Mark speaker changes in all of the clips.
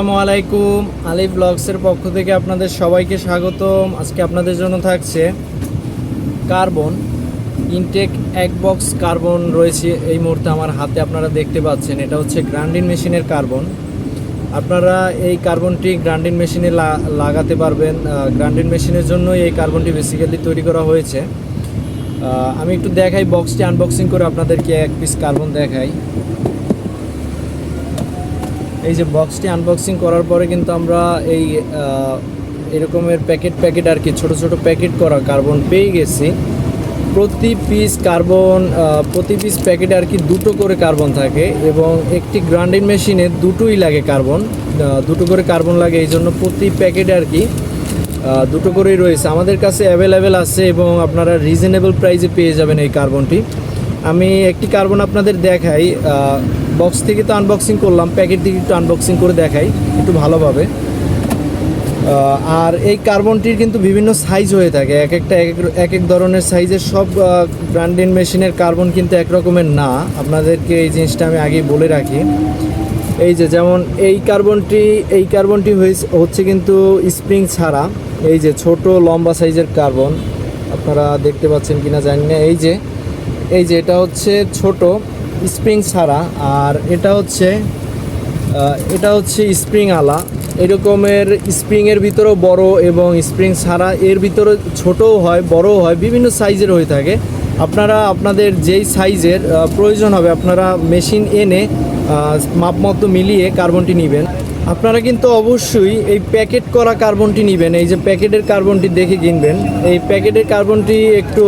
Speaker 1: আসসালামু আলাইকুম। আলিফ ব্লগসের পক্ষ থেকে আপনাদের সবাইকে স্বাগতম। আজকে আপনাদের জন্য থাকছে কার্বন ইনটেক এক বক্স কার্বন রয়েছে এই মুহূর্তে আমার হাতে, আপনারা দেখতে পাচ্ছেন। এটা হচ্ছে গ্রাইন্ডিং মেশিনের কার্বন। আপনারা এই কার্বনটি গ্রাইন্ডিং মেশিনে লাগাতে পারবেন। গ্রাইন্ডিং মেশিনের জন্য এই কার্বনটি বেসিক্যালি তৈরি করা হয়েছে। আমি একটু দেখাই, বক্সটি আনবক্সিং করে আপনাদেরকে এক পিস কার্বন দেখাই। এই যে বক্সটি আনবক্সিং করার পরে কিন্তু আমরা এই এরকমের প্যাকেট আর কি ছোট ছোট প্যাকেট করা কার্বন পেয়ে গেছি। প্রতি পিস প্যাকেটে আর কি দুটো করে কার্বন থাকে এবং একটি গ্রাইন্ডিং মেশিনে দুটোই লাগে কার্বন, দুটো করে কার্বন লাগে। এই জন্য প্রতি প্যাকেটে আর কি দুটো করেই রয়েছে, আমাদের কাছে অ্যাভেলেবেল আছে এবং আপনারা রিজনেবল প্রাইসে পেয়ে যাবেন এই কার্বনটি। আমি একটি কার্বন আপনাদের দেখাই। বক্স থেকে তো আনবক্সিং করলাম, প্যাকেট থেকে একটু আনবক্সিং করে দেখাই একটু ভালোভাবে। আর এই কার্বনটির কিন্তু বিভিন্ন সাইজ হয়ে থাকে, এক এক ধরনের সাইজের। সব গ্রাইন্ডিং মেশিনের কার্বন কিন্তু এক রকমের না, আপনাদেরকে এই জিনিসটা আমি আগেই বলে রাখি। এই যে যেমন এই কার্বনটি হচ্ছে কিন্তু স্প্রিং ছাড়া। এই যে ছোট লম্বা সাইজের কার্বন, আপনারা দেখতে পাচ্ছেন কিনা জানি না। এই যে এটা হচ্ছে ছোট স্প্রিং ছাড়া, আর এটা হচ্ছে স্প্রিং আলা। এরকমের স্প্রিংয়ের ভিতরেও বড় এবং স্প্রিং ছাড়া এর ভিতরে ছোটও হয় বড়ও হয়, বিভিন্ন সাইজের হয়ে থাকে। আপনারা আপনাদের যেই সাইজের প্রয়োজন হবে আপনারা মেশিন এনে মাপ মতো মিলিয়ে কার্বনটি নেবেন। আপনারা কিন্তু অবশ্যই এই প্যাকেট করা কার্বনটি নেবেন। এই যে প্যাকেটের কার্বনটি দেখে কিনবেন। এই প্যাকেটের কার্বনটি একটু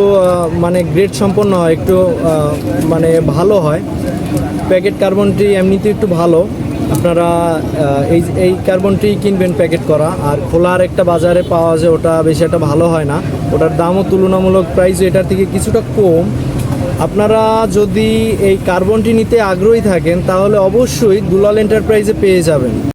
Speaker 1: মানে গ্রেড সম্পন্ন হয়, একটু মানে ভালো হয়। প্যাকেট কার্বনটি এমনিতে একটু ভালো। আপনারা এই কার্বনটি কিনবেন প্যাকেট করা। আর খোলার একটা বাজারে পাওয়া যায়, ওটা বেশি একটা ভালো হয় না, ওটার দামও তুলনামূলক প্রাইস এটার থেকে কিছুটা কম। আপনারা যদি এই কার্বনটি নিতে আগ্রহী থাকেন তাহলে অবশ্যই দুলাল এন্টারপ্রাইজে পেয়ে যাবেন।